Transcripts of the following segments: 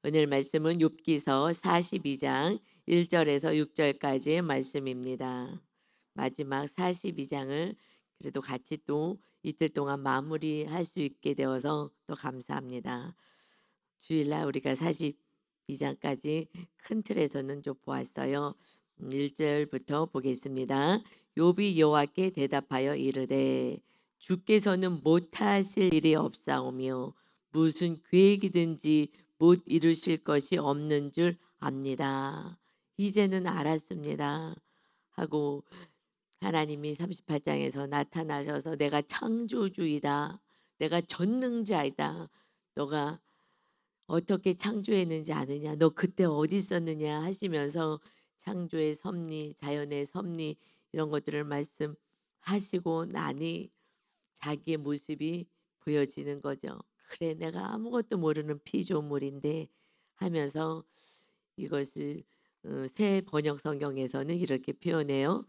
오늘 말씀은 욥기서 42장 1절에서 6절까지의 말씀입니다. 마지막 42장을 그래도 같이 또 이틀 동안 마무리할 수 있게 되어서 또 감사합니다. 주일날 우리가 42장까지 큰 틀에서는 좀 보았어요. 1절부터 보겠습니다. 욥이 여호와께 대답하여 이르되 주께서는 못하실 일이 없사오며 무슨 계획이든지 못 이루실 것이 없는 줄 압니다. 이제는 알았습니다. 하고 하나님이 38장에서 나타나셔서 내가 창조주이다. 내가 전능자이다. 너가 어떻게 창조했는지 아느냐? 너 그때 어디 있었느냐? 하시면서 창조의 섭리, 자연의 섭리 이런 것들을 말씀하시고 나니 자기의 모습이 보여지는 거죠. 그래, 내가 아무것도 모르는 피조물인데 하면서 이것을 새 번역 성경에서는 이렇게 표현해요.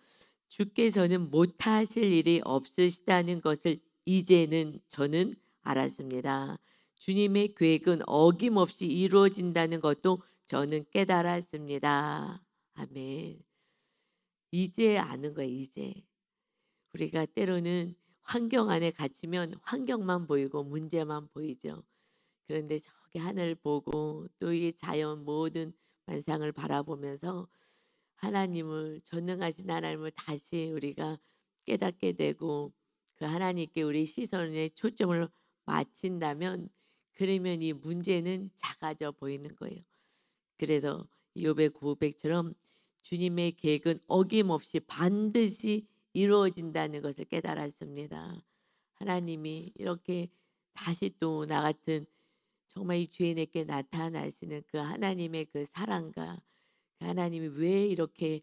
주께서는 못하실 일이 없으시다는 것을 이제는 저는 알았습니다. 주님의 계획은 어김없이 이루어진다는 것도 저는 깨달았습니다. 아멘. 이제 아는 거예요. 이제 우리가 때로는 환경 안에 갇히면 환경만 보이고 문제만 보이죠. 그런데 저기 하늘 보고 또 이 자연 모든 만상을 바라보면서 하나님을 전능하신 하나님을 다시 우리가 깨닫게 되고 그 하나님께 우리 시선의 초점을 맞춘다면 그러면 이 문제는 작아져 보이는 거예요. 그래서 욥의 고백처럼 주님의 계획은 어김없이 반드시 이루어진다는 것을 깨달았습니다. 하나님이 이렇게 다시 또 나 같은 정말 이 죄인에게 나타나시는 그 하나님의 그 사랑과 그 하나님이 왜 이렇게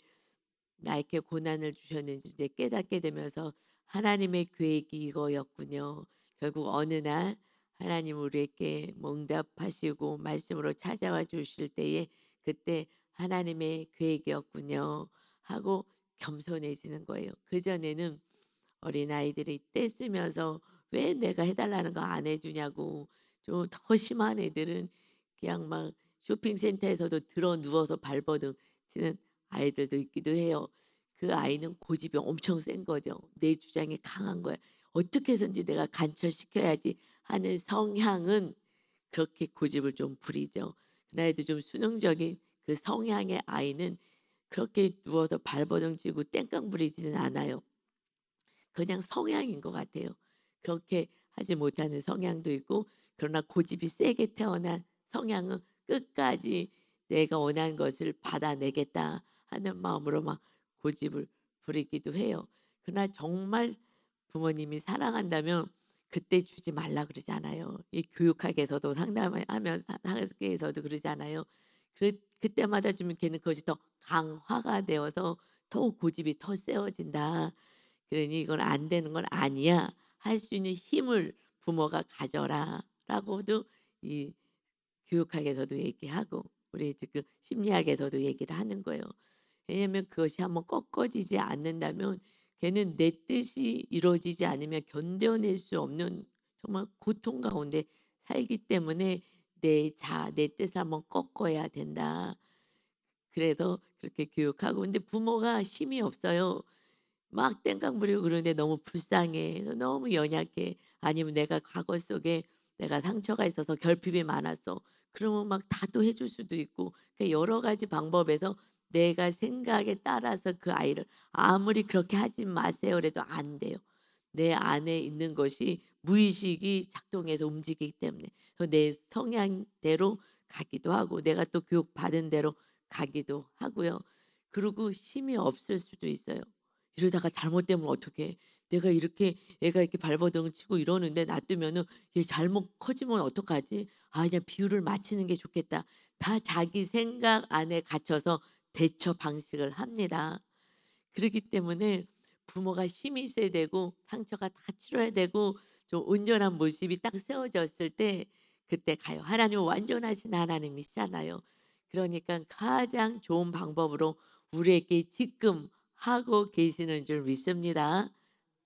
나에게 고난을 주셨는지 이제 깨닫게 되면서 하나님의 계획이 이거였군요. 결국 어느 날 하나님 우리에게 응답하시고 말씀으로 찾아와 주실 때에 그때 하나님의 계획이었군요 하고 겸손해지는 거예요. 그전에는 어린아이들이 떼쓰면서 왜 내가 해달라는 거 안 해주냐고 좀 더 심한 애들은 그냥 막 쇼핑센터에서도 들어 누워서 발버둥치는 아이들도 있기도 해요. 그 아이는 고집이 엄청 센 거죠. 내 주장이 강한 거야. 어떻게 해서든지 내가 간철시켜야지 하는 성향은 그렇게 고집을 좀 부리죠. 그날도 좀 수능적인 그 성향의 아이는 그렇게 누워서 발버둥치고 땡깡 부리지는 않아요. 그냥 성향인 것 같아요. 그렇게 하지 못하는 성향도 있고 그러나 고집이 세게 태어난 성향은 끝까지 내가 원하는 것을 받아내겠다 하는 마음으로 막 고집을 부리기도 해요. 그러나 정말 부모님이 사랑한다면 그때 주지 말라 그러잖아요. 이 교육학에서도 상담하면 학에서도 그러잖아요. 그때마다 주면 걔는 그것이 더 강화가 되어서 더욱 고집이 더 세워진다. 그러니 이건 안 되는 건 아니야. 할 수 있는 힘을 부모가 가져라라고도 이 교육학에서도 얘기하고 우리 지금 심리학에서도 얘기를 하는 거예요. 왜냐하면 그것이 한번 꺾어지지 않는다면 걔는 내 뜻이 이루어지지 않으면 견뎌낼 수 없는 정말 고통 가운데 살기 때문에 내 뜻을 한번 꺾어야 된다. 그래서 그렇게 교육하고 근데 부모가 힘이 없어요. 막 땡깡 부리고 그러는데 너무 불쌍해. 너무 연약해. 아니면 내가 과거 속에 내가 상처가 있어서 결핍이 많았어. 그러면 막 다도 해줄 수도 있고 그 여러 가지 방법에서 내가 생각에 따라서 그 아이를 아무리 그렇게 하지 마세요 그래도 안 돼요. 내 안에 있는 것이 무의식이 작동해서 움직이기 때문에 그래서 내 성향대로 가기도 하고 내가 또 교육받은 대로 가기도 하고요. 그리고 힘이 없을 수도 있어요. 이러다가 잘못되면 어떡해. 내가 이렇게 애가 이렇게 발버둥을 치고 이러는데 놔두면은 얘 잘못 커지면 어떡하지? 아 그냥 비율을 맞추는 게 좋겠다. 다 자기 생각 안에 갇혀서 대처 방식을 합니다. 그렇기 때문에 부모가 힘이 있어야 되고 상처가 다 치러야 되고 좀 온전한 모습이 딱 세워졌을 때 그때 가요. 하나님은 완전하신 하나님이시잖아요. 그러니까 가장 좋은 방법으로 우리에게 지금 하고 계시는 줄 믿습니다.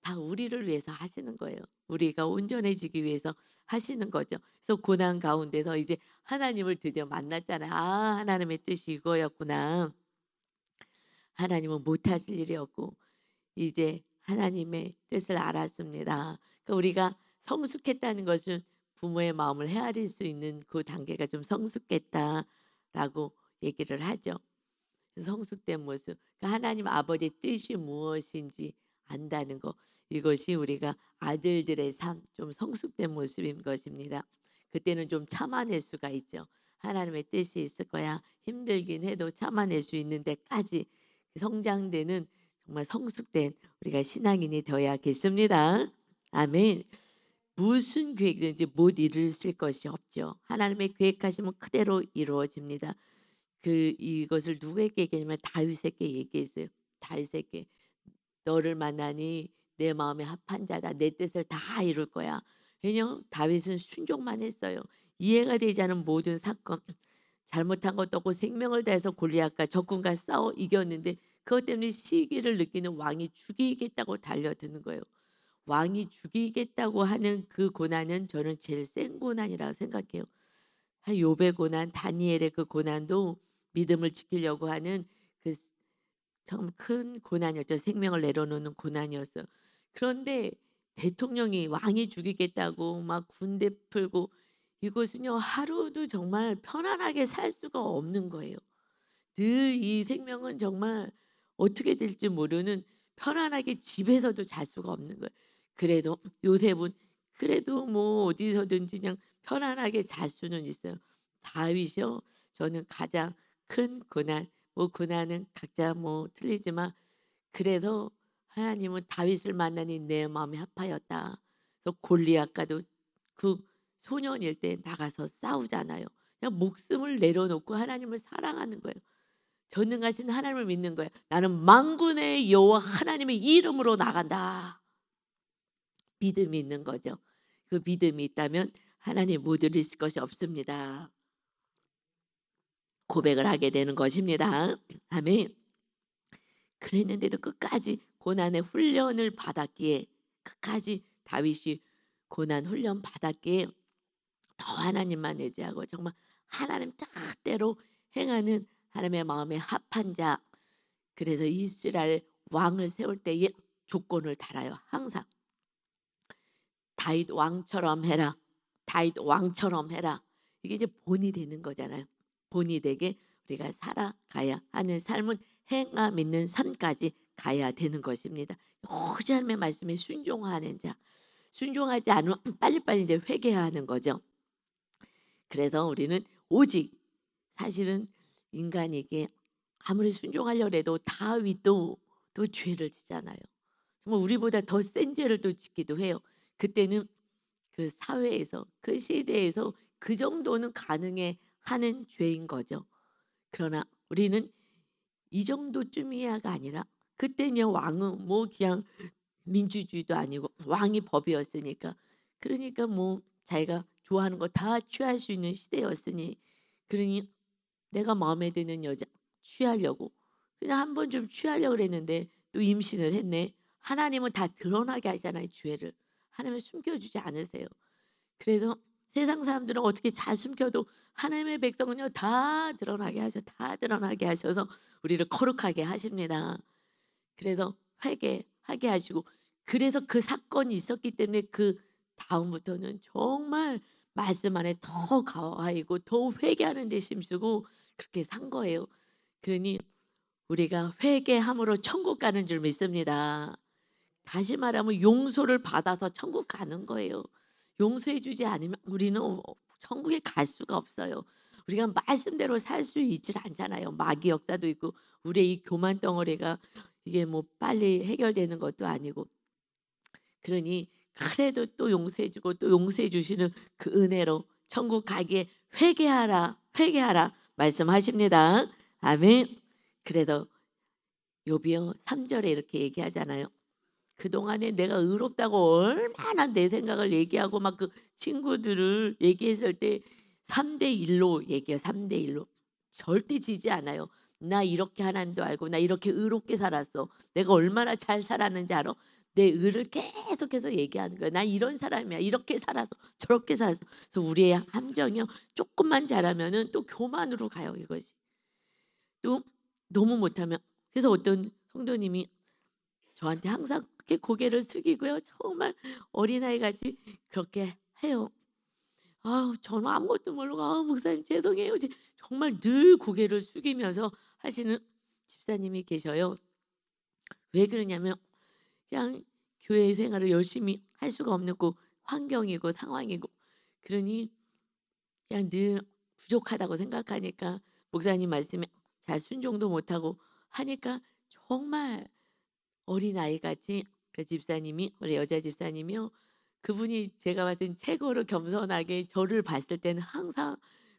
다 우리를 위해서 하시는 거예요. 우리가 온전해지기 위해서 하시는 거죠. 그래서 고난 가운데서 이제 하나님을 드디어 만났잖아요. '아 하나님의 뜻이 이거였구나.' 하나님은 못하실 일이 없고 이제 하나님의 뜻을 알았습니다. 그러니까 우리가 성숙했다는 것은 부모의 마음을 헤아릴 수 있는 그 단계가 좀 성숙했다라고 얘기를 하죠. 성숙된 모습. 그러니까 하나님 아버지의 뜻이 무엇인지 안다는 거. 이것이 우리가 아들들의 삶, 좀 성숙된 모습인 것입니다. 그때는 좀 참아낼 수가 있죠. 하나님의 뜻이 있을 거야. 힘들긴 해도 참아낼 수 있는 데까지 성장되는 정말 성숙된 우리가 신앙인이 되어야겠습니다. 아멘. 무슨 계획이든지 못 이루실 것이 없죠. 하나님의 계획하시면 그대로 이루어집니다. 이것을 누구에게 얘기했냐면 다윗에게 얘기했어요. 다윗에게 "너를 만나니 내 마음에 합한 자다. 내 뜻을 다 이룰 거야." 왜냐하면 다윗은 순종만 했어요. 이해가 되지 않은 모든 사건, 잘못한 것도 없고 생명을 다해서 골리앗과 적군과 싸워 이겼는데 그것 때문에 시기를 느끼는 왕이 죽이겠다고 달려드는 거예요. 왕이 죽이겠다고 하는 그 고난은 저는 제일 센 고난이라고 생각해요. 욥의 고난, 다니엘의 그 고난도 믿음을 지키려고 하는 그 참 큰 고난이었죠. 생명을 내려놓는 고난이었어요. 그런데 대통령이 왕이 죽이겠다고 막 군대 풀고 이것은요 하루도 정말 편안하게 살 수가 없는 거예요. 늘 이 생명은 정말 어떻게 될지 모르는 편안하게 집에서도 잘 수가 없는 거예요. 그래도 요셉은 그래도 뭐 어디서든지 그냥 편안하게 잘 수는 있어요. 다윗이요. 저는 가장 큰 고난, 뭐 고난은 각자 뭐 틀리지만 그래서 하나님은 다윗을 만나니 내 마음이 아파였다. 그래서 골리앗과도 그 소년일 때 나가서 싸우잖아요. 그냥 목숨을 내려놓고 하나님을 사랑하는 거예요. 전능하신 하나님을 믿는 거예요. 나는 만군의 여호와 하나님의 이름으로 나간다. 믿음이 있는 거죠. 그 믿음이 있다면 하나님 못 이루실 것이 없습니다. 고백을 하게 되는 것입니다. 아멘. 그랬는데도 끝까지 고난의 훈련을 받았기에 끝까지 다윗이 고난 훈련 받았기에 더 하나님만 의지하고 정말 하나님 뜻대로 행하는 하나님의 마음에 합한 자. 그래서 이스라엘 왕을 세울 때에 조건을 달아요. 항상 다윗 왕처럼 해라. 다윗 왕처럼 해라. 이게 이제 본이 되는 거잖아요. 본이 되게 우리가 살아가야 하는 삶은 행함 있는 삶까지 가야 되는 것입니다. 오직 하나님의 말씀에 순종하는 자. 순종하지 않으면 빨리빨리 이제 회개해야 하는 거죠. 그래서 우리는 오직 사실은 인간에게 아무리 순종하려고 해도 다윗도 또 죄를 지잖아요. 정말 우리보다 더 센 죄를 또 짓기도 해요. 그때는 그 사회에서 그 시대에서 그 정도는 가능해 하는 죄인 거죠. 그러나 우리는 이 정도쯤이야가 아니라 그때는 왕은 뭐 그냥 민주주의도 아니고 왕이 법이었으니까 그러니까 뭐 자기가 좋아하는 거 다 취할 수 있는 시대였으니 그러니 내가 마음에 드는 여자 취하려고 그냥 한 번 좀 취하려고 그랬는데 또 임신을 했네. 하나님은 다 드러나게 하잖아요, 죄를. 하나님은 숨겨주지 않으세요. 그래서 세상 사람들은 어떻게 잘 숨겨도 하나님의 백성은요 다 드러나게 하셔, 다 드러나게 하셔서 우리를 거룩하게 하십니다. 그래서 회개하게 하시고 그래서 그 사건이 있었기 때문에 그 다음부터는 정말 말씀 안에 더 가와이고 더 회개하는 데 힘쓰고 그렇게 산 거예요. 그러니 우리가 회개함으로 천국 가는 줄 믿습니다. 다시 말하면 용서를 받아서 천국 가는 거예요. 용서해 주지 않으면 우리는 천국에 갈 수가 없어요. 우리가 말씀대로 살 수 있질 않잖아요. 마귀 역사도 있고 우리의 이 교만 덩어리가 이게 뭐 빨리 해결되는 것도 아니고 그러니 그래도 또 용서해 주고 또 용서해 주시는 그 은혜로 천국 가기에 회개하라 회개하라 말씀하십니다. 아멘. 그래도 욥이요 3절에 이렇게 얘기하잖아요. 그동안에 내가 의롭다고 얼마나 내 생각을 얘기하고 막 그 친구들을 얘기했을 때 3대 1로 얘기해요. 3대 1로. 절대 지지 않아요. 나 이렇게 하나님도 알고 나 이렇게 의롭게 살았어. 내가 얼마나 잘 살았는지 알아? 내 의를 계속해서 얘기하는 거예요. "난 이런 사람이야. 이렇게 살아서 저렇게 살아서." 그래서 우리의 함정이요. 쪼끔만 잘하면은 또 교만으로 가요 이것이. 또 너무 못하면 그래서 어떤 성도님이 저한테 항상 그렇게 고개를 숙이고요. 정말 어린아이같이 그렇게 해요. 아우 저는 아무것도 모르고 "아우 목사님 죄송해요." 이제 정말 늘 고개를 숙이면서 하시는 집사님이 계셔요. 왜 그러냐면 그냥 교회 생활을 열심히 할 수가 없는 그 환경이고 상황이고 그러니 그냥 늘 부족하다고 생각하니까 목사님 말씀에 잘 순종도 못하고 하니까 정말 어린아이같이 그 집사님이 우리 여자 집사님이요. 그분이 제가 봤을 땐 최고로 겸손하게 저를 봤을 때는 항상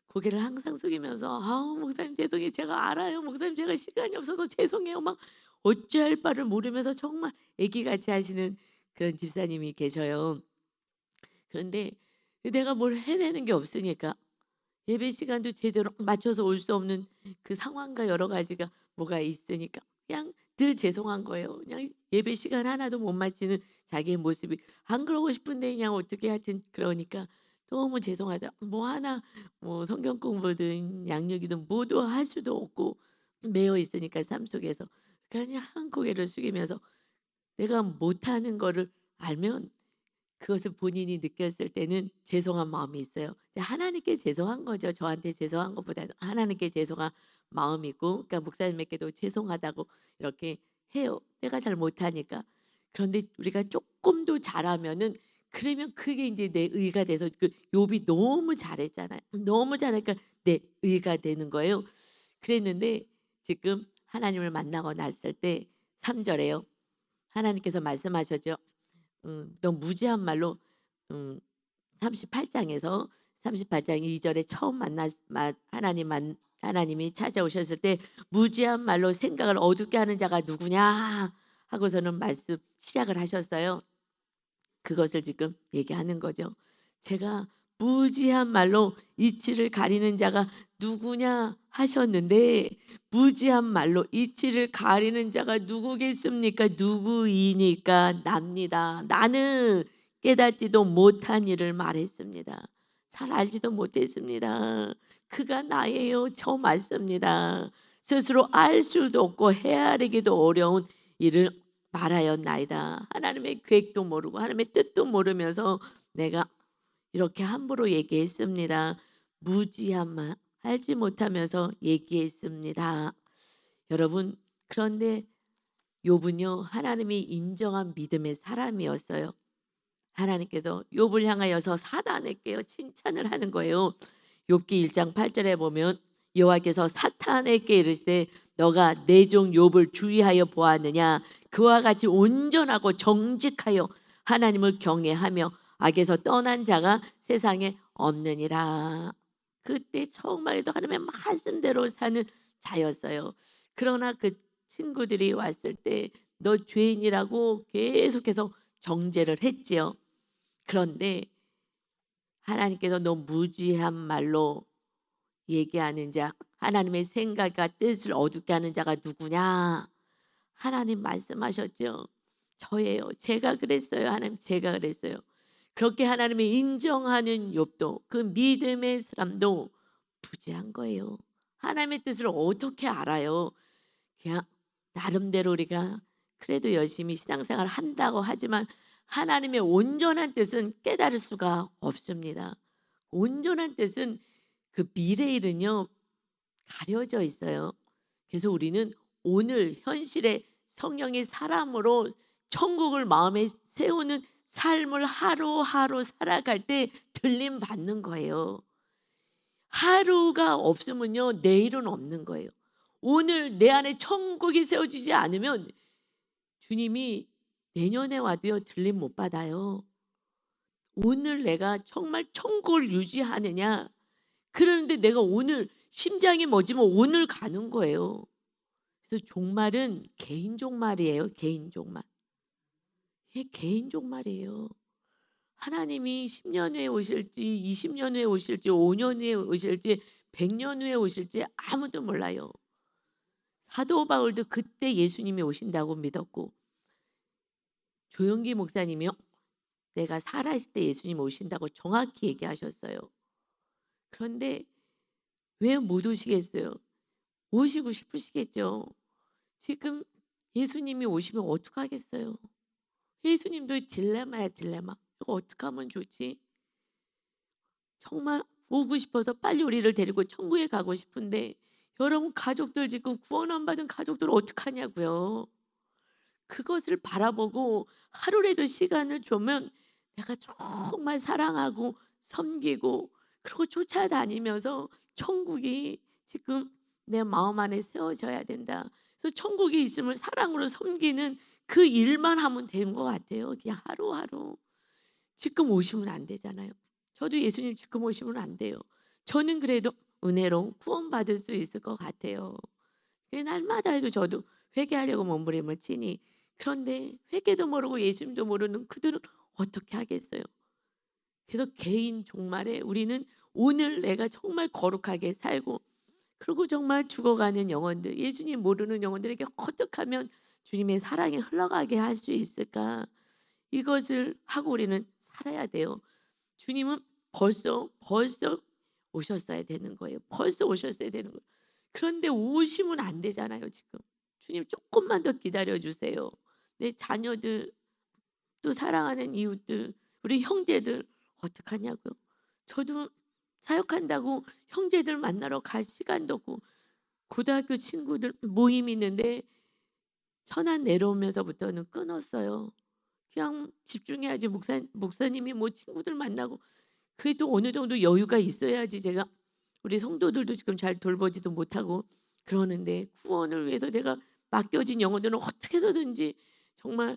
고개를 항상 숙이면서 "아우 목사님 죄송해요. 제가 알아요. 목사님 제가 시간이 없어서 죄송해요." 막 어찌할 바를 모르면서 정말 애기같이 하시는 그런 집사님이 계셔요. 그런데 내가 뭘 해내는 게 없으니까 예배 시간도 제대로 맞춰서 올 수 없는 그 상황과 여러 가지가 뭐가 있으니까 그냥 늘 죄송한 거예요. 그냥 예배 시간 하나도 못 맞추는 자기의 모습이 안 그러고 싶은데 그냥 어떻게 하여튼 그러니까 너무 죄송하다. 뭐 하나 뭐 성경 공부든 양육이든 모두 할 수도 없고 매여 있으니까 삶 속에서. 그냥 고개를 숙이면서 내가 못하는 거를 알면 그것을 본인이 느꼈을 때는 죄송한 마음이 있어요. 근데 하나님께 죄송한 거죠. 저한테 죄송한 것보다는 하나님께 죄송한 마음이고 그러니까 목사님에게도 죄송하다고 이렇게 해요. 내가 잘 못하니까. 그런데 우리가 조금 더 잘하면은 그러면 그게 이제 내 의가 돼서 그 욥이 너무 잘했잖아요. 너무 잘하니까 내 의가 되는 거예요. 그랬는데 지금 하나님을 만나고 났을 때 3 절에요. 하나님께서 말씀하셨죠. 너무 무지한 말로 음 38 장에서 38장 2 절에 처음 만났 마 하나님이 찾아오셨을 때 "무지한 말로 생각을 어둡게 하는 자가 누구냐." 하고서는 말씀 시작을 하셨어요. 그것을 지금 얘기하는 거죠. 제가 무지한 말로 이치를 가리는 자가 누구냐 하셨는데 무지한 말로 이치를 가리는 자가 누구겠습니까? 누구이니까 납니다. 나는 깨닫지도 못한 일을 말했습니다. 잘 알지도 못했습니다. 그가 나예요. 저 맞습니다. 스스로 알 수도 없고 헤아리기도 어려운 일을 말하였나이다. 하나님의 계획도 모르고 하나님의 뜻도 모르면서 내가 이렇게 함부로 얘기했습니다. 무지한 말 알지 못하면서 얘기했습니다. 여러분 그런데 욥은요 하나님이 인정한 믿음의 사람이었어요. 하나님께서 욥을 향하여서 사단에게요 칭찬을 하는 거예요. 욥기 1장 8 절에 보면 여호와께서 사탄에게 이르시되 너가 내 종 욥을 주의하여 보았느냐 그와 같이 온전하고 정직하여 하나님을 경외하며 악에서 떠난 자가 세상에 없느니라. 그때 정말 해도 하나님의 말씀대로 사는 자였어요. 그러나 그 친구들이 왔을 때 너 죄인이라고 계속해서 정죄를 했지요. 그런데 하나님께서 너 무지한 말로 얘기하는 자, 하나님의 생각과 뜻을 어둡게 하는 자가 누구냐? 하나님 말씀하셨죠. 저예요. 제가 그랬어요. 하나님 제가 그랬어요. 그렇게 하나님을 인정하는 욥도 그 믿음의 사람도 무지한 거예요. 하나님의 뜻을 어떻게 알아요? 그냥 나름대로 우리가 그래도 열심히 신앙생활을 한다고 하지만 하나님의 온전한 뜻은 깨달을 수가 없습니다. 온전한 뜻은 그 미래일은요 가려져 있어요. 그래서 우리는 오늘 현실의 성령의 사람으로 천국을 마음에 세우는 삶을 하루하루 살아갈 때 들림 받는 거예요. 하루가 없으면요 내일은 없는 거예요. 오늘 내 안에 천국이 세워지지 않으면 주님이 내년에 와도요 들림 못 받아요. 오늘 내가 정말 천국을 유지하느냐 그러는데 내가 오늘 심장이 멎으면 오늘 가는 거예요. 그래서 종말은 개인 종말이에요. 개인 종말. 이게 개인 종말이에요. 하나님이 10년 후에 오실지 20년 후에 오실지 5년 후에 오실지 100년 후에 오실지 아무도 몰라요. 사도 바울도 그때 예수님이 오신다고 믿었고 조영기 목사님이요. 내가 살아있을 때 예수님 오신다고 정확히 얘기하셨어요. 그런데 왜 못 오시겠어요? 오시고 싶으시겠죠. 지금 예수님이 오시면 어떡하겠어요. 예수님도 딜레마야 딜레마. 이거 어떡하면 좋지? 정말 오고 싶어서 빨리 우리를 데리고 천국에 가고 싶은데 여러분 가족들 지금 구원 안 받은 가족들 어떡하냐고요. 그것을 바라보고 하루라도 시간을 주면 내가 정말 사랑하고 섬기고 그리고 쫓아다니면서 천국이 지금 내 마음 안에 세워져야 된다. 그래서 천국에 있음을 사랑으로 섬기는 그 일만 하면 되는 것 같아요. 그냥 하루하루. 지금 오시면 안 되잖아요. 저도 예수님 지금 오시면 안 돼요. 저는 그래도 은혜로 구원받을 수 있을 것 같아요. 날마다 해도 저도 회개하려고 몸부림을 치니 그런데 회개도 모르고 예수님도 모르는 그들은 어떻게 하겠어요. 그래서 개인 종말에 우리는 오늘 내가 정말 거룩하게 살고 그리고 정말 죽어가는 영혼들 예수님 모르는 영혼들에게 어떻게 하면 주님의 사랑이 흘러가게 할 수 있을까 이것을 하고 우리는 살아야 돼요. 주님은 벌써 오셨어야 되는 거예요. 벌써 오셨어야 되는 거예요. 그런데 오시면 안 되잖아요, 지금. 주님 조금만 더 기다려 주세요. 내 자녀들 또 사랑하는 이웃들, 우리 형제들 어떡하냐고요. 저도 사역한다고 형제들 만나러 갈 시간도 없고 고등학교 친구들 모임이 있는데 천안 내려오면서부터는 끊었어요. 그냥 집중해야지 목사님이 뭐 친구들 만나고 그래도 어느 정도 여유가 있어야지 제가 우리 성도들도 지금 잘 돌보지도 못하고 그러는데 구원을 위해서 제가 맡겨진 영혼들은 어떻게 해서든지 정말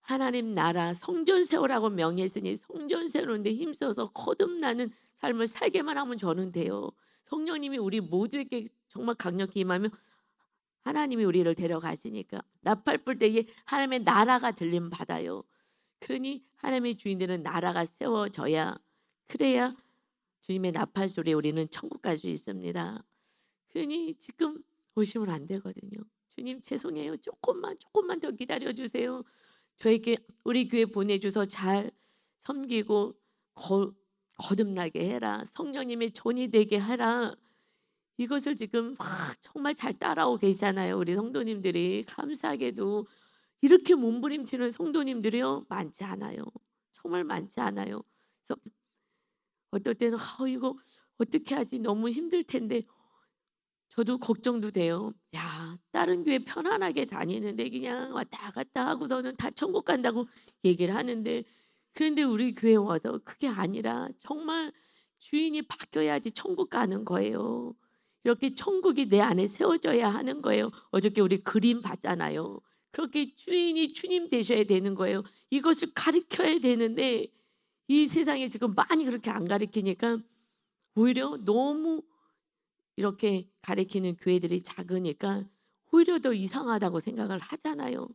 하나님 나라 성전 세우라고 명했으니 성전 세우는데 힘써서 거듭나는 삶을 살게만 하면 저는 돼요. 성령님이 우리 모두에게 정말 강력히 임하면 하나님이 우리를 데려가시니까 나팔 불 때에 하나님의 나라가 들림 받아요. 그러니 하나님의 주인들은 나라가 세워져야 그래야 주님의 나팔 소리에 우리는 천국 갈 수 있습니다. 그러니 지금 오시면 안 되거든요. 주님 죄송해요. 조금만 더 기다려 주세요. 저에게 우리 교회 보내줘서 잘 섬기고 거듭나게 해라. 성령님의 전이 되게 하라. 이것을 지금 정말 잘 따라오고 계시잖아요. 우리 성도님들이 감사하게도 이렇게 몸부림치는 성도님들이요 많지 않아요. 정말 많지 않아요. 그래서 어떨 때는 이거 어떻게 하지? 너무 힘들 텐데 저도 걱정도 돼요. 야, 다른 교회 편안하게 다니는데 그냥 왔다 갔다 하고서는 다 천국 간다고 얘기를 하는데 그런데 우리 교회 와서 그게 아니라 정말 주인이 바뀌어야지 천국 가는 거예요. 이렇게 천국이 내 안에 세워져야 하는 거예요. 어저께 우리 그림 봤잖아요. 그렇게 주인이 주님 되셔야 되는 거예요. 이것을 가르쳐야 되는데 이 세상에 지금 많이 그렇게 안 가르치니까 오히려 너무 이렇게 가리키는 교회들이 작으니까 오히려 더 이상하다고 생각을 하잖아요.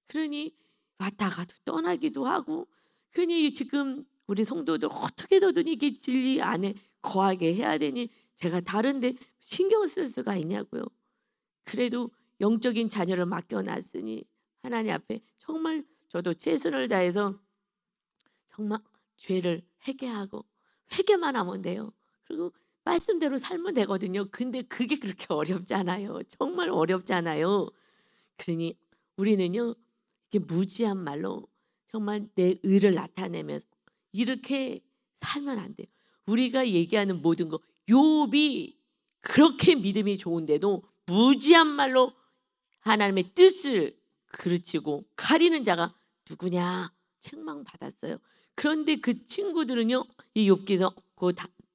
그러니 왔다가도 떠나기도 하고 그러니 지금 우리 성도들 어떻게든 이게 진리 안에 거하게 해야 되니 제가 다른데 신경 쓸 수가 있냐고요. 그래도 영적인 자녀를 맡겨놨으니 하나님 앞에 정말 저도 최선을 다해서 정말 죄를 회개하고 회개만 하면 돼요. 그리고 말씀대로 살면 되거든요. 근데 그게 그렇게 어렵잖아요. 정말 어렵잖아요. 그러니 우리는요. 이게 무지한 말로 정말 내 의를 나타내면서 이렇게 살면 안 돼요. 우리가 얘기하는 모든 거 욥이 그렇게 믿음이 좋은데도 무지한 말로 하나님의 뜻을 그르치고 가리는 자가 누구냐 책망받았어요. 그런데 그 친구들은요. 이 욥기서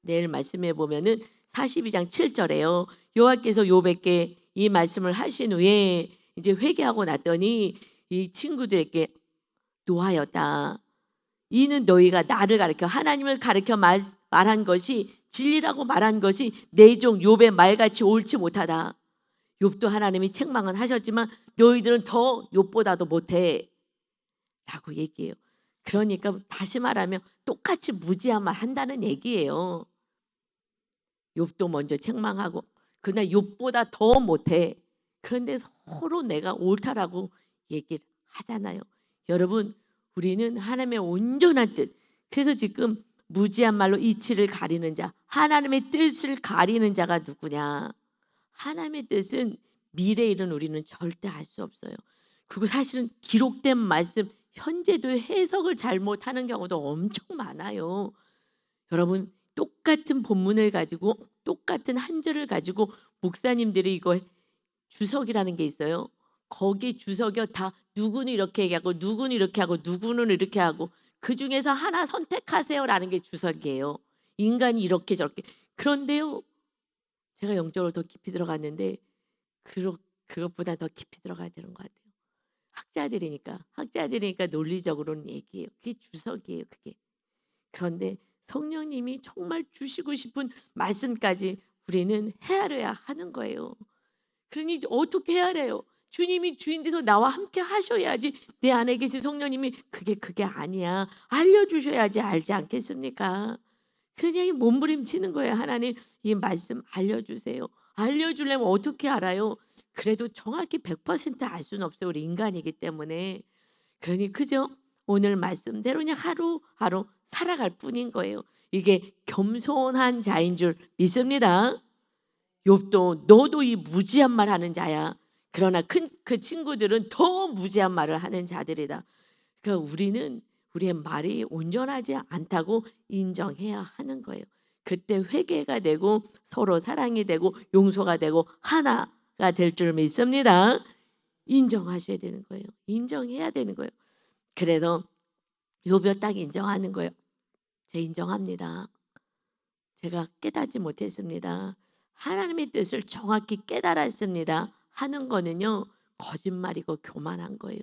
내일 말씀해 보면은 42장 7절에요. 여호와께서 욥에게 이 말씀을 하신 후에 이제 회개하고 났더니 이 친구들에게 노하였다. 이는 너희가 나를 가르쳐 하나님을 가르쳐 말한 것이 진리라고 말한 것이 내 종 욥의 말같이 옳지 못하다. 욥도 하나님이 책망은 하셨지만 너희들은 더 욥보다도 못해 라고 얘기해요. 그러니까 다시 말하면 똑같이 무지한 말 한다는 얘기예요. 욥도 먼저 책망하고 그날 욥보다 더 못해. 그런데 서로 내가 옳다라고 얘기를 하잖아요. 여러분, 우리는 하나님의 온전한 뜻, 그래서 지금 무지한 말로 이치를 가리는 자, 하나님의 뜻을 가리는 자가 누구냐? 하나님의 뜻은 미래의 일은 우리는 절대 알 수 없어요. 그리고 사실은 기록된 말씀 현재도 해석을 잘못하는 경우도 엄청 많아요. 여러분, 똑같은 본문을 가지고 똑같은 한 절을 가지고 목사님들이 이거 주석이라는 게 있어요. 거기 주석이 다 누구는 이렇게 얘기하고 누구는 이렇게 하고 누구는 이렇게 하고 그중에서 하나 선택하세요라는 게 주석이에요. 인간이 이렇게 저렇게. 그런데요. 제가 영적으로 더 깊이 들어갔는데 그것보다 더 깊이 들어가야 되는 것 같아요. 학자들이니까 논리적으로는 얘기해요. 그게 주석이에요, 그게. 그런데 성령님이 정말 주시고 싶은 말씀까지 우리는 헤아려야 하는 거예요. 그러니 어떻게 헤아려요? 주님이 주인 돼서 나와 함께 하셔야지 내 안에 계신 성령님이 그게 아니야. 알려주셔야지 알지 않겠습니까? 그냥 몸부림치는 거예요. 하나님 이 말씀 알려주세요. 알려주려면 어떻게 알아요? 그래도 정확히 100%알 수는 없어요. 우리 인간이기 때문에. 그러니 그죠? 오늘 말씀대로 그냥 하루하루 살아갈 뿐인 거예요. 이게 겸손한 자인 줄 믿습니다. 욥도 너도 이 무지한 말 하는 자야. 그러나 그 친구들은 더 무지한 말을 하는 자들이다. 그러니까 우리는 우리의 말이 온전하지 않다고 인정해야 하는 거예요. 그때 회개가 되고 서로 사랑이 되고 용서가 되고 하나가 될 줄 믿습니다. 인정하셔야 되는 거예요. 인정해야 되는 거예요. 그래서 욥이 딱 인정하는 거예요. 제가 인정합니다. 제가 깨닫지 못했습니다. 하나님의 뜻을 정확히 깨달았습니다. 하는 거는요. 거짓말이고 교만한 거예요.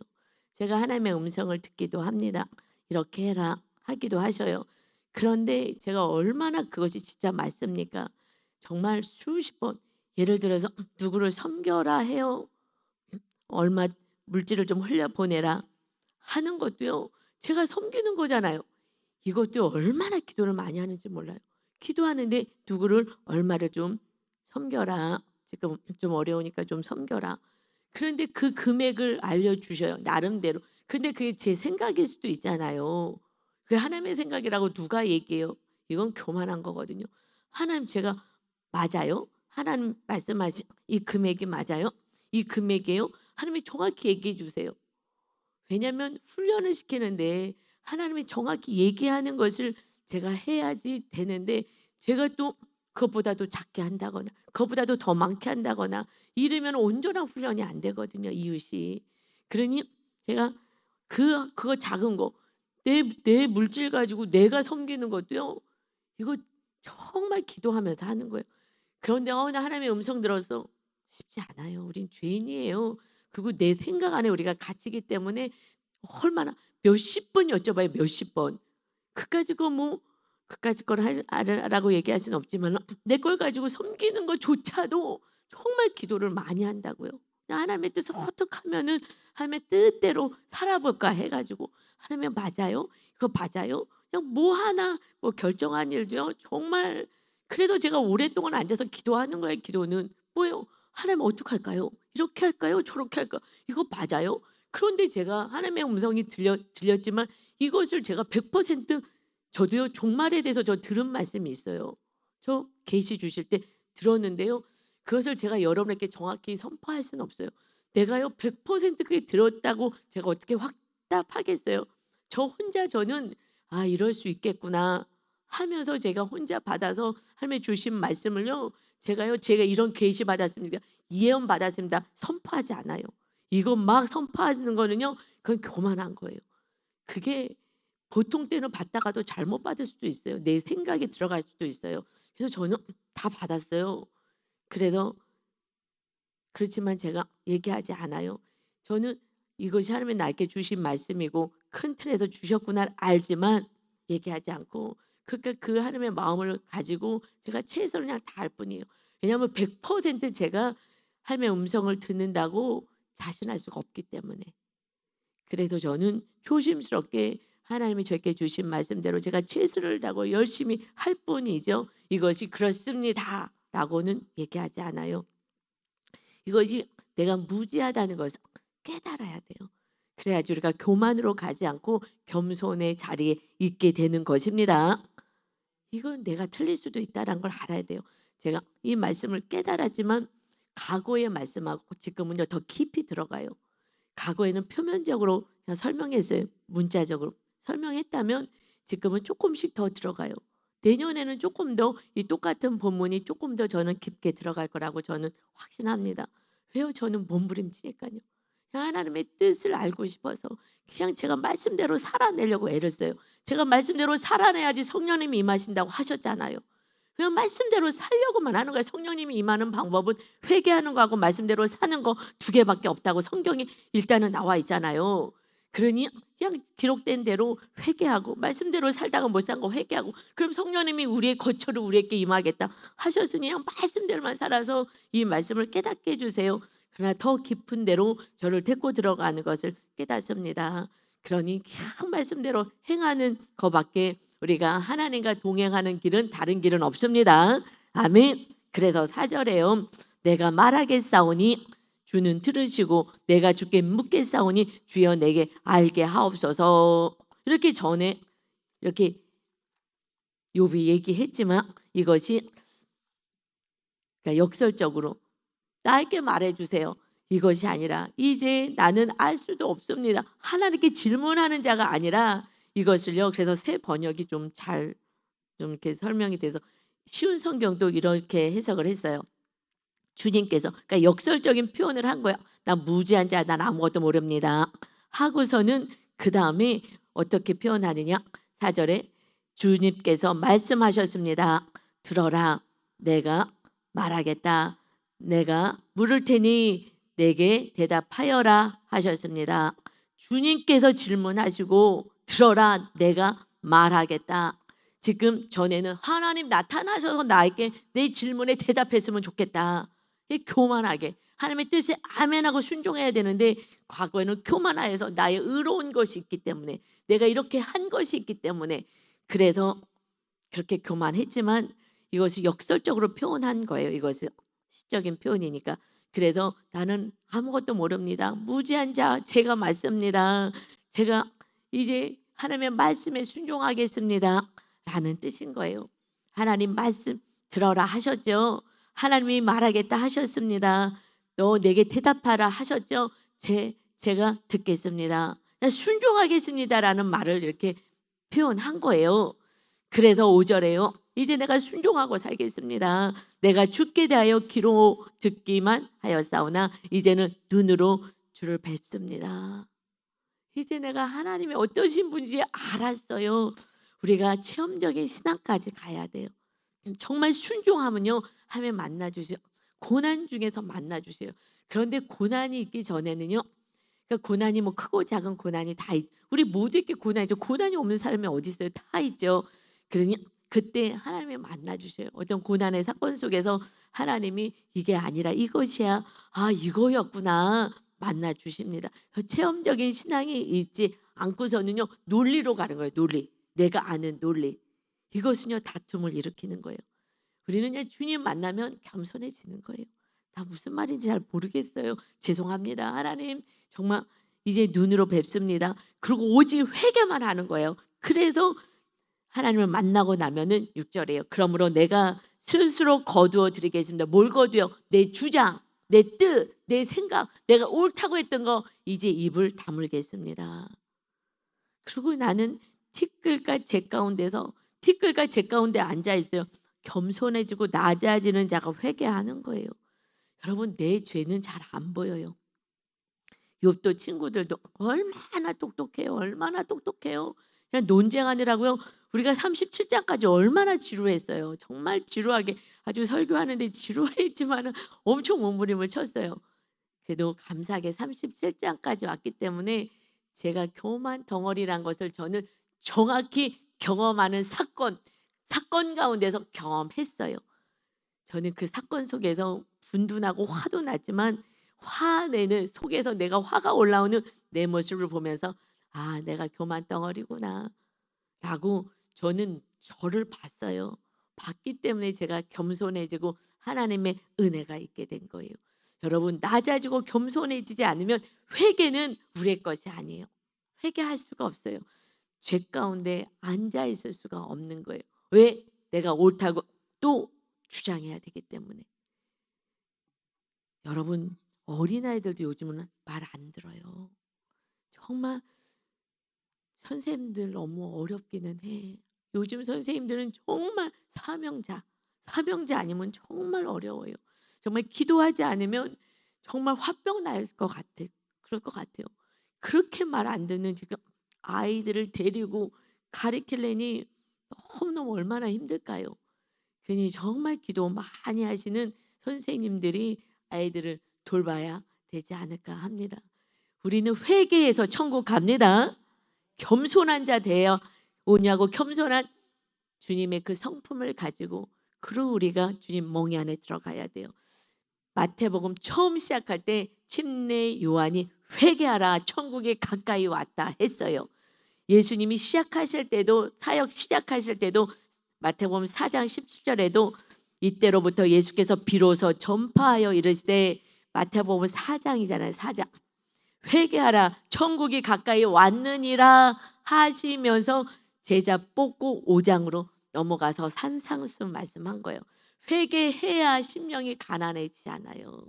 제가 하나님의 음성을 듣기도 합니다. 이렇게 해라 하기도 하셔요. 그런데 제가 얼마나 그것이 진짜 맞습니까? 정말 수십 번 예를 들어서 누구를 섬겨라 해요. 얼마 물질을 좀 흘려보내라 하는 것도요. 제가 섬기는 거잖아요. 이것도 얼마나 기도를 많이 하는지 몰라요. 기도하는데 누구를 얼마를 좀 섬겨라. 지금 좀 어려우니까 좀 섬겨라. 그런데 그 금액을 알려주셔요. 나름대로. 근데 그게 제 생각일 수도 있잖아요. 그게 하나님의 생각이라고 누가 얘기해요. 이건 교만한 거거든요. 하나님 제가 맞아요? 하나님 말씀하신 이 금액이 맞아요? 이 금액이에요? 하나님이 정확히 얘기해 주세요. 왜냐하면 훈련을 시키는데 하나님이 정확히 얘기하는 것을 제가 해야지 되는데 제가 또 그것보다도 작게 한다거나 그것보다도 더 많게 한다거나 이러면 온전한 훈련이 안 되거든요. 이웃이. 그러니 제가 그거 작은 거 내 물질 가지고 내가 섬기는 것도요. 이거 정말 기도하면서 하는 거예요. 그런데 나 하나님의 음성 들었어. 쉽지 않아요. 우린 죄인이에요. 그리고 내 생각 안에 우리가 갇히기 때문에 얼마나 몇십 번 여쭤봐요. 몇십 번. 그까짓 거 뭐 그까짓 걸 라고 얘기할 수는 없지만 내 걸 가지고 섬기는 것조차도 정말 기도를 많이 한다고요. 하나님의 뜻을 어떻게 하면은 하나님의 뜻대로 살아볼까 해가지고 하나님 맞아요? 이거 맞아요? 그냥 뭐 하나 뭐 결정한 일도요. 정말 그래도 제가 오랫동안 앉아서 기도하는 거예요. 기도는 뭐예요? 하나님 어떻게 할까요? 이렇게 할까요? 저렇게 할까요? 이거 맞아요? 그런데 제가 하나님의 음성이 들렸지만 이것을 제가 100% 저도요. 종말에 대해서 저 들은 말씀이 있어요. 저 계시 주실 때 들었는데요. 그것을 제가 여러분에게 정확히 선포할 수는 없어요. 내가요 100% 그게 들었다고 제가 어떻게 확답하겠어요. 저 혼자 저는 '아 이럴 수 있겠구나.' 하면서 제가 혼자 받아서 하나님의 주신 말씀을요. 제가 이런 계시 받았습니다. 예언 받았습니다. 선포하지 않아요. 이거 막 선포하는 거는요. 그건 교만한 거예요. 그게 보통 때는 받다가도 잘못 받을 수도 있어요. 내 생각이 들어갈 수도 있어요. 그래서 저는 다 받았어요. 그래서 그렇지만 제가 얘기하지 않아요. 저는 이것이 하나님이 나에게 주신 말씀이고 큰 틀에서 주셨구나 알지만 얘기하지 않고 그러니까 그 하나님의 마음을 가지고 제가 최선을 그냥 다할 뿐이에요. 왜냐하면 100% 제가 하나님의 음성을 듣는다고 자신할 수가 없기 때문에. 그래서 저는 조심스럽게 하나님이 저에게 주신 말씀대로 제가 최선을 다하고 열심히 할 뿐이죠. 이것이 그렇습니다라고는 얘기하지 않아요. 이것이 내가 무지하다는 것을 깨달아야 돼요. 그래야지 우리가 교만으로 가지 않고 겸손의 자리에 있게 되는 것입니다. 이건 내가 틀릴 수도 있다는 걸 알아야 돼요. 제가 이 말씀을 깨달았지만 과거의 말씀하고 지금은요 더 깊이 들어가요. 과거에는 표면적으로 그냥 설명했어요. 문자적으로 설명했다면 지금은 조금씩 더 들어가요. 내년에는 조금 더 이 똑같은 본문이 조금 더 저는 깊게 들어갈 거라고 저는 확신합니다. 왜요? 저는 몸부림치니까요. 하나님의 뜻을 알고 싶어서 그냥 제가 말씀대로 살아내려고 애를 써요. 제가 말씀대로 살아내야지 성령님이 임하신다고 하셨잖아요. 그냥 말씀대로 살려고만 하는 거예요. 성령님이 임하는 방법은 회개하는 거하고 말씀대로 사는 거 두 개밖에 없다고 성경에 일단은 나와 있잖아요. 그러니 그냥 기록된 대로 회개하고 말씀대로 살다가 못 산 거 회개하고 그럼 성령님이 우리의 거처로 우리에게 임하겠다 하셨으니 그냥 말씀대로만 살아서 이 말씀을 깨닫게 해 주세요. 그러나 더 깊은 데로 저를 데리고 들어가는 것을 깨닫습니다. 그러니 그냥 말씀대로 행하는 것밖에 우리가 하나님과 동행하는 길은 다른 길은 없습니다. 아멘. 그래서 4절에요. 내가 말하겠사오니 주는 들으시고 내가 주께 묻겠사오니 주여 내게 알게 하옵소서. 이렇게 전에 이렇게 욥이 얘기했지만 이것이 그러니까 역설적으로 나에게 말해 주세요. 이것이 아니라 이제 나는 알 수도 없습니다. 하나님께 질문하는 자가 아니라 이것을요. 그래서 새 번역이 좀 이렇게 설명이 돼서 쉬운 성경도 이렇게 해석을 했어요. 주님께서 그러니까 역설적인 표현을 한 거야. 나 무지한 자, 난 아무것도 모릅니다. 하고서는 그 다음에 어떻게 표현하느냐? 4절에 주님께서 말씀하셨습니다. 들어라, 내가 말하겠다. 내가 물을 테니 내게 대답하여라 하셨습니다. 주님께서 질문하시고 들어라, 내가 말하겠다. 지금 전에는 하나님 나타나셔서 나에게 내 질문에 대답했으면 좋겠다. 교만하게 하나님의 뜻에 아멘하고 순종해야 되는데 과거에는 교만하여서 나의 의로운 것이 있기 때문에 내가 이렇게 한 것이 있기 때문에 그래서 그렇게 교만했지만 이것이 역설적으로 표현한 거예요. 이것은 시적인 표현이니까. 그래서 나는 아무것도 모릅니다. 무지한 자 제가 맞습니다. 제가 이제 하나님의 말씀에 순종하겠습니다. 라는 뜻인 거예요. 하나님 말씀 들어라 하셨죠. 하나님이 말하겠다 하셨습니다. 너 내게 대답하라 하셨죠. 제가 듣겠습니다. 순종하겠습니다라는 말을 이렇게 표현한 거예요. 그래서 5절에요. 이제 내가 순종하고 살겠습니다. 내가 죽게 대하여 귀로 듣기만 하였사오나 이제는 눈으로 주를 뵙습니다. 이제 내가 하나님이 어떠신 분인지 알았어요. 우리가 체험적인 신앙까지 가야 돼요. 정말 순종하면요. 하면 만나 주세요. 고난 중에서 만나 주세요. 그런데 고난이 있기 전에는요. 그러니까 고난이 뭐 크고 작은 고난이 다 우리 모두에게 고난이 있죠. 고난이 없는 사람이 어디 있어요? 다 있죠. 그러니 그때 하나님이 만나 주셔요. 어떤 고난의 사건 속에서 하나님이 이게 아니라 이것이야. 아, 이거였구나. 만나 주십니다. 체험적인 신앙이 있지 않고서는요. 논리로 가는 거예요. 논리. 내가 아는 논리. 이것은요. 다툼을 일으키는 거예요. 우리는요. 주님 만나면 겸손해지는 거예요. 나 무슨 말인지 잘 모르겠어요. 죄송합니다. 하나님 정말 이제 눈으로 뵙습니다. 그리고 오직 회개만 하는 거예요. 그래서 하나님을 만나고 나면은 6절이에요. 그러므로 내가 스스로 거두어 드리겠습니다. 뭘 거두요? 내 주장, 내 뜻, 내 생각, 내가 옳다고 했던 거 이제 입을 다물겠습니다. 그리고 나는 티끌과 제 가운데 앉아 있어요. 겸손해지고 낮아지는 자가 회개하는 거예요. 여러분 내 죄는 잘 안 보여요. 욥도 친구들도 얼마나 똑똑해요. 얼마나 똑똑해요. 그냥 논쟁하느라고요. 우리가 37장까지 얼마나 지루했어요. 정말 지루하게 아주 설교하는데 지루했지만은 엄청 몸부림을 쳤어요. 그래도 감사하게 37장까지 왔기 때문에 제가 교만 덩어리란 것을 저는 정확히 경험하는 사건 가운데서 경험했어요. 저는 그 사건 속에서 분둔하고 화도 났지만 화내는 속에서 내가 화가 올라오는 내 모습을 보면서 '아 내가 교만 덩어리구나.' 라고 저는 저를 봤어요. 봤기 때문에 제가 겸손해지고 하나님의 은혜가 있게 된 거예요. 여러분 낮아지고 겸손해지지 않으면 회개는 우리의 것이 아니에요. 회개할 수가 없어요. 죄 가운데 앉아 있을 수가 없는 거예요. 왜? 내가 옳다고 또 주장해야 되기 때문에. 여러분 어린아이들도 요즘은 말 안 들어요. 정말 선생님들 너무 어렵기는 해. 요즘 선생님들은 정말 사명자 아니면 정말 어려워요. 정말 기도하지 않으면 정말 화병 날 것 같아. 그럴 것 같아요. 그렇게 말 안 듣는 지금 아이들을 데리고 가르치려니 너무너무 얼마나 힘들까요? 그러니 정말 기도 많이 하시는 선생님들이 아이들을 돌봐야 되지 않을까 합니다. 우리는 회개해서 천국 갑니다. 겸손한 자 되어 오냐고 겸손한 주님의 그 성품을 가지고 그리고 우리가 주님 멍에 안에 들어가야 돼요. 마태복음 처음 시작할 때 침례 요한이 회개하라 천국이 가까이 왔다 했어요. 예수님이 시작하실 때도 사역 시작하실 때도 마태복음 4장 17절에도 이때로부터 예수께서 비로소 전파하여 이르시되 마태복음 4장이잖아요. 4장. 회개하라 천국이 가까이 왔느니라 하시면서 제자 뽑고 5장으로 넘어가서 산상수 말씀한 거예요. 회개해야 심령이 가난해지지 않아요.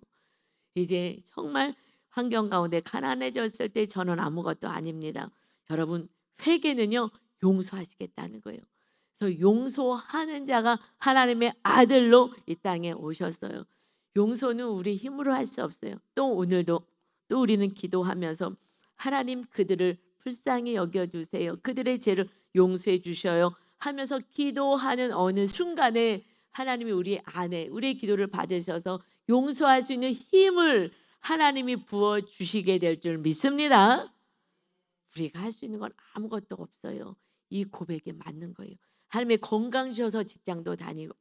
이제 정말 환경 가운데 가난해졌을 때 저는 아무것도 아닙니다. 여러분 회개는요 용서하시겠다는 거예요. 그래서 용서하는 자가 하나님의 아들로 이 땅에 오셨어요. 용서는 우리 힘으로 할 수 없어요. 또 오늘도 또 우리는 기도하면서 하나님 그들을 불쌍히 여겨주세요. 그들의 죄를 용서해 주셔요 하면서 기도하는 어느 순간에 하나님이 우리 안에 우리의 기도를 받으셔서 용서할 수 있는 힘을 하나님이 부어 주시게 될 줄 믿습니다. 우리가 할 수 있는 건 아무것도 없어요. 이 고백이 맞는 거예요. 하나님이 건강 주셔서 직장도 다니고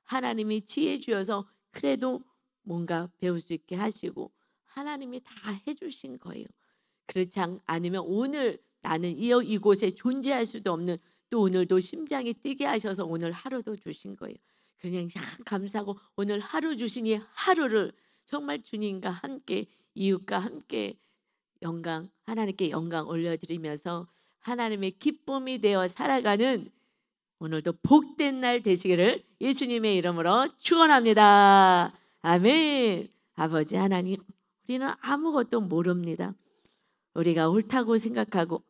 하나님이 지혜 주셔서 그래도 뭔가 배울 수 있게 하시고 하나님이 다 해주신 거예요. 그렇지 않으면 오늘 나는 이곳에 존재할 수도 없는 또 오늘도 심장이 뛰게 하셔서 오늘 하루도 주신 거예요. 그냥 참 감사하고 오늘 하루 주시니 하루를 정말 주님과 함께 이웃과 함께 영광 하나님께 영광 올려드리면서 하나님의 기쁨이 되어 살아가는 오늘도 복된 날 되시기를 예수님의 이름으로 축원합니다. 아멘. 아버지 하나님 우리는 아무것도 모릅니다. 우리가 옳다고 생각하고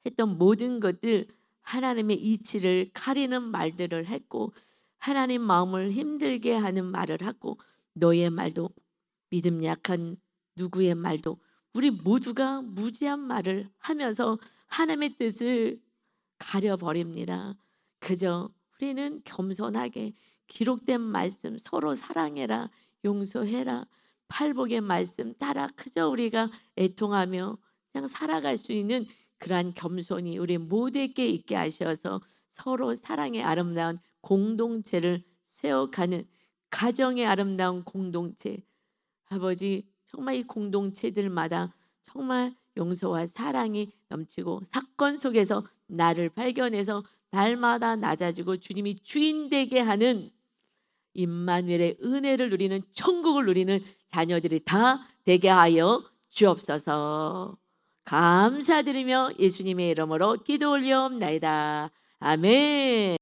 했던 모든 것들 하나님의 이치를 가리는 말들을 했고 하나님 마음을 힘들게 하는 말을 하고 너의 말도 믿음 약한 누구의 말도 우리 모두가 무지한 말을 하면서 하나님의 뜻을 가려버립니다. 그저 우리는 겸손하게 기록된 말씀 서로 사랑해라 용서해라 팔복의 말씀 따라 그저 우리가 애통하며 그냥 살아갈 수 있는 그러한 겸손이 우리 모두에게 있게 하셔서 서로 사랑의 아름다운 공동체를 세워가는 가정의 아름다운 공동체 아버지 정말 이 공동체들마다 정말 용서와 사랑이 넘치고 사건 속에서 나를 발견해서 날마다 낮아지고 주님이 주인 되게 하는 임마누엘의 은혜를 누리는 천국을 누리는 자녀들이 다 되게 하여 주옵소서. 감사드리며 예수님의 이름으로 기도 올리옵나이다. 아멘.